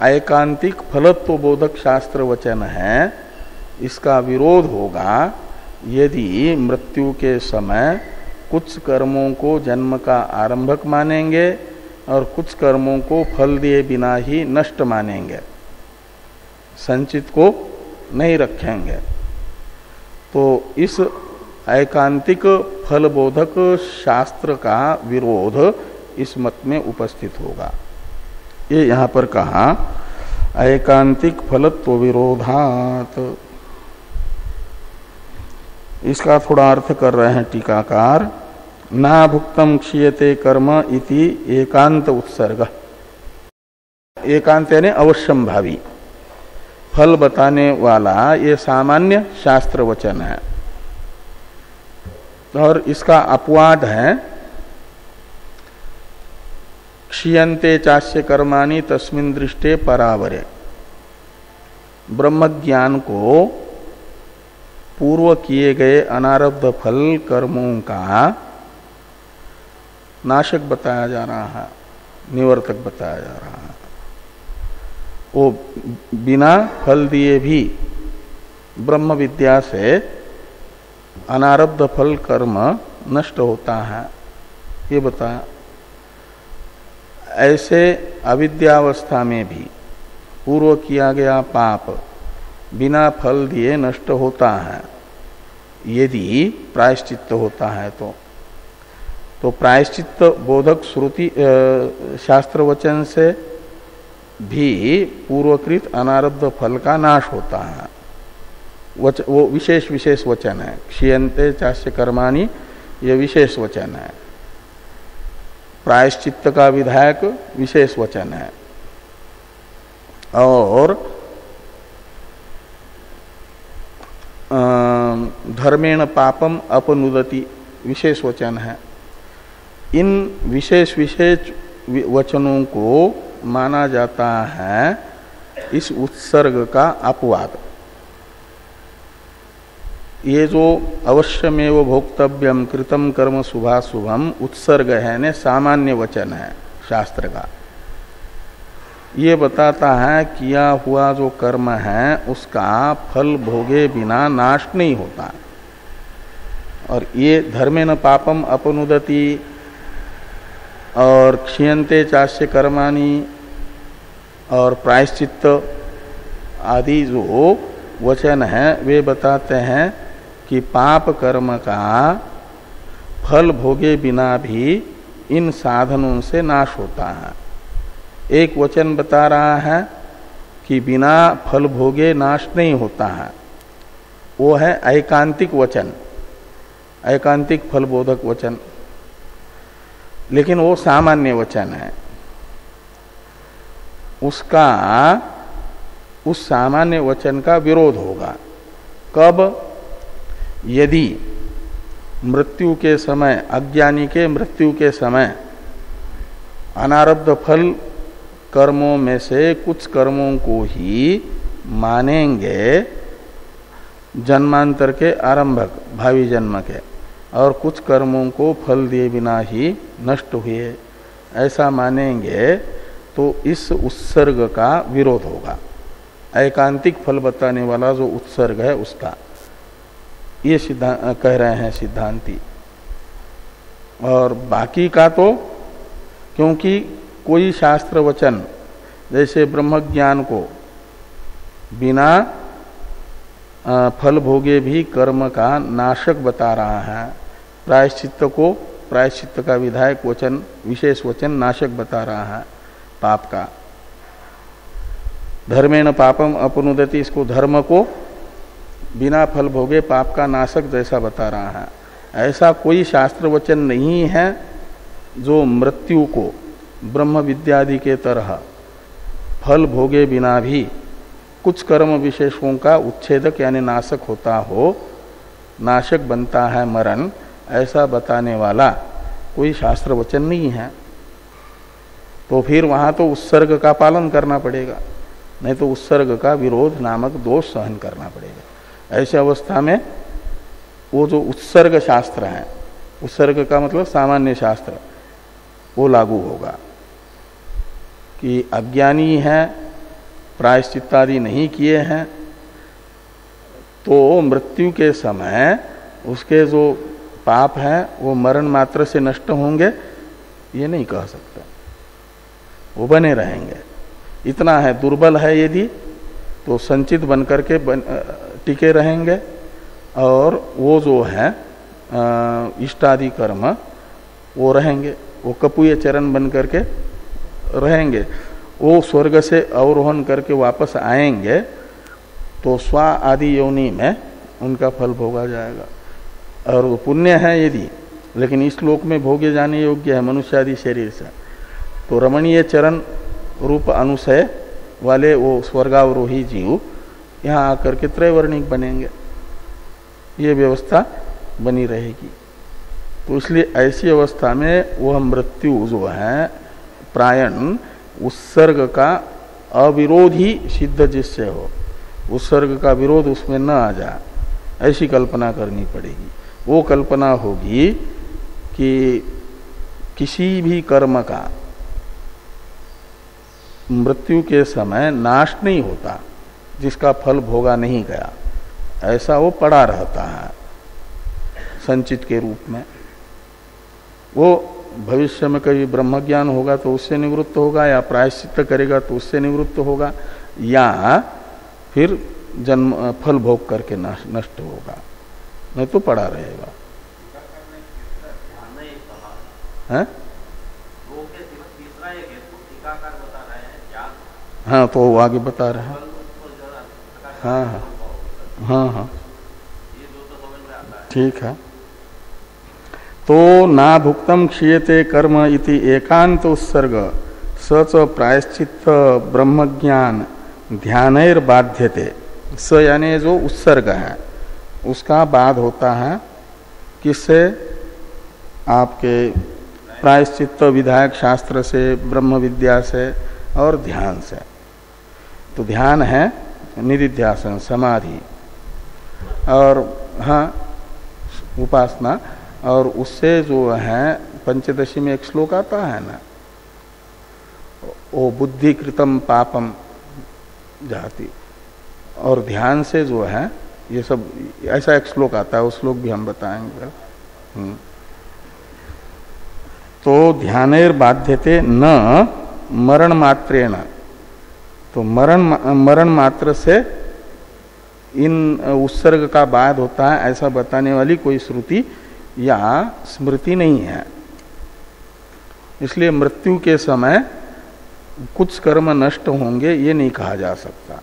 ऐकांतिक फलत्व बोधक शास्त्र वचन है, इसका विरोध होगा यदि मृत्यु के समय कुछ कर्मों को जन्म का आरंभक मानेंगे और कुछ कर्मों को फल दिए बिना ही नष्ट मानेंगे, संचित को नहीं रखेंगे। तो इस ऐकांतिक फलबोधक शास्त्र का विरोध इस मत में उपस्थित होगा। ये यहाँ पर कहा एकांतिक फलत्व विरोधात। इसका थोड़ा अर्थ कर रहे हैं टीकाकार। ना भुक्तम क्षीयते कर्म इति एकांत उत्सर्ग। एकांत यानी अवश्यम भावी फल बताने वाला ये सामान्य शास्त्र वचन है और इसका अपवाद है क्षीयन्ते चास्य कर्माणि तस्मिन् दृष्टे परावरे। ब्रह्म ज्ञान को पूर्व किए गए अनारब्ध फल कर्मों का नाशक बताया जा रहा है, निवर्तक बताया जा रहा है। वो बिना फल दिए भी ब्रह्म विद्या से अनारब्ध फल कर्म नष्ट होता है, ये बताया। ऐसे अविद्यावस्था में भी पूर्व किया गया पाप बिना फल दिए नष्ट होता है यदि प्रायश्चित्त होता है तो प्रायश्चित्त बोधक श्रुति शास्त्र वचन से भी पूर्वकृत अनारब्ध फल का नाश होता है। वो विशेष विशेष वचन है। क्षीयन्ते चास्य कर्माणि ये विशेष वचन है, प्रायश्चित्त का विधायक विशेष वचन है और धर्मेण पापम अपनुदति विशेष वचन है। इन विशेष विशेष वचनों को माना जाता है इस उत्सर्ग का अपवाद। ये जो अवश्यमेव भोक्तव्यम कृतम कर्म शुभाशुभम उत्सर्ग है ने सामान्य वचन है शास्त्र का। ये बताता है किया हुआ जो कर्म है उसका फल भोगे बिना नाश नहीं होता। और ये धर्मेण पापम अपनुदति और क्षीयन्ते चास्य कर्माणि और प्रायश्चित्त आदि जो वचन है वे बताते हैं कि पाप कर्म का फल भोगे बिना भी इन साधनों से नाश होता है। एक वचन बता रहा है कि बिना फल भोगे नाश नहीं होता है, वो है ऐकांतिक वचन, ऐकांतिक फल बोधक वचन। लेकिन वो सामान्य वचन है, उसका उस सामान्य वचन का विरोध होगा। कब? यदि मृत्यु के समय, अज्ञानी के मृत्यु के समय अनारब्ध फल कर्मों में से कुछ कर्मों को ही मानेंगे जन्मांतर के आरंभक भावी जन्म के, और कुछ कर्मों को फल दिए बिना ही नष्ट हुए, ऐसा मानेंगे तो इस उत्सर्ग का विरोध होगा। ऐकांतिक फल बताने वाला जो उत्सर्ग है उसका, ये कह रहे हैं सिद्धांती। और बाकी का तो क्योंकि कोई शास्त्र वचन जैसे ब्रह्म ज्ञान को बिना फल भोगे भी कर्म का नाशक बता रहा है, प्रायश्चित्त को प्रायश्चित्त का विधायक वचन विशेष वचन नाशक बता रहा है पाप का। धर्मेण पापम अपनुदति, इसको धर्म को बिना फल भोगे पाप का नाशक जैसा बता रहा है। ऐसा कोई शास्त्र वचन नहीं है जो मृत्यु को ब्रह्म विद्यादि के तरह फल भोगे बिना भी कुछ कर्म विशेषों का उच्छेदक यानी नाशक होता हो, नाशक बनता है मरण, ऐसा बताने वाला कोई शास्त्र वचन नहीं है। तो फिर वहां तो उत्सर्ग का पालन करना पड़ेगा, नहीं तो उत्सर्ग का विरोध नामक दोष सहन करना पड़ेगा। ऐसी अवस्था में वो जो उत्सर्ग शास्त्र है, उत्सर्ग का मतलब सामान्य शास्त्र, वो लागू होगा कि अज्ञानी है, प्रायश्चित्तादि नहीं किए हैं, तो मृत्यु के समय उसके जो पाप हैं वो मरण मात्र से नष्ट होंगे, ये नहीं कह सकते, वो बने रहेंगे। इतना है, दुर्बल है यदि तो संचित बन करके टिके रहेंगे, और वो जो है इष्टादि कर्म वो रहेंगे, वो कपूय चरण बन करके रहेंगे। वो स्वर्ग से अवरोहण करके वापस आएंगे तो स्व आदि योनि में उनका फल भोगा जाएगा। और वो पुण्य है यदि, लेकिन इस लोक में भोगे जाने योग्य है मनुष्य आदि शरीर से, तो रमणीय चरण रूप अनुशय वाले वो स्वर्गावरोही जीव यहाँ आकर के त्रैवर्णिक बनेंगे, ये व्यवस्था बनी रहेगी। तो इसलिए ऐसी अवस्था में वह मृत्यु जो है प्रायण उत्सर्ग का अविरोधी सिद्ध जिससे हो, उत्सर्ग का विरोध उसमें न आ जाए, ऐसी कल्पना करनी पड़ेगी। वो कल्पना होगी कि किसी भी कर्म का मृत्यु के समय नाश नहीं होता, जिसका फल भोगा नहीं गया, ऐसा वो पड़ा रहता है संचित के रूप में। वो भविष्य में कभी ब्रह्म ज्ञान होगा तो उससे निवृत्त होगा, या प्रायश्चित्त करेगा तो उससे निवृत्त होगा, या फिर जन्म फल भोग करके नष्ट होगा, नहीं तो पड़ा रहेगा। है? हाँ, तो वो आगे बता रहे हैं। हाँ हाँ हाँ हाँ, ठीक है। तो ना भुक्तम क्षीयते कर्म इति एकांत उत्सर्ग सच प्रायश्चित्त ब्रह्मज्ञान ध्यानैर बाध्यते। स यानी जो उत्सर्ग है उसका बाध होता है किससे? आपके प्रायश्चित्त विधायक शास्त्र से, ब्रह्म विद्या से और ध्यान से। तो ध्यान है निधिध्यासन समाधि, और हाँ उपासना, और उससे जो है पंचदशी में एक श्लोक आता है ना, ओ बुद्धि कृतम पापम जाति, और ध्यान से जो है ये सब, ऐसा एक श्लोक आता है, उस श्लोक भी हम बताएंगे। तो ध्यानेर बाध्यते न मरण मात्रेण, तो मरण मात्र से इन उत्सर्ग का बाध होता है ऐसा बताने वाली कोई श्रुति या स्मृति नहीं है। इसलिए मृत्यु के समय कुछ कर्म नष्ट होंगे ये नहीं कहा जा सकता,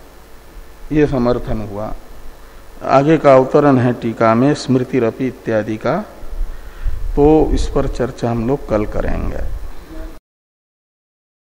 ये समर्थन हुआ। आगे का अवतरण है टीका में स्मृतिरपि इत्यादि का, तो इस पर चर्चा हम लोग कल करेंगे।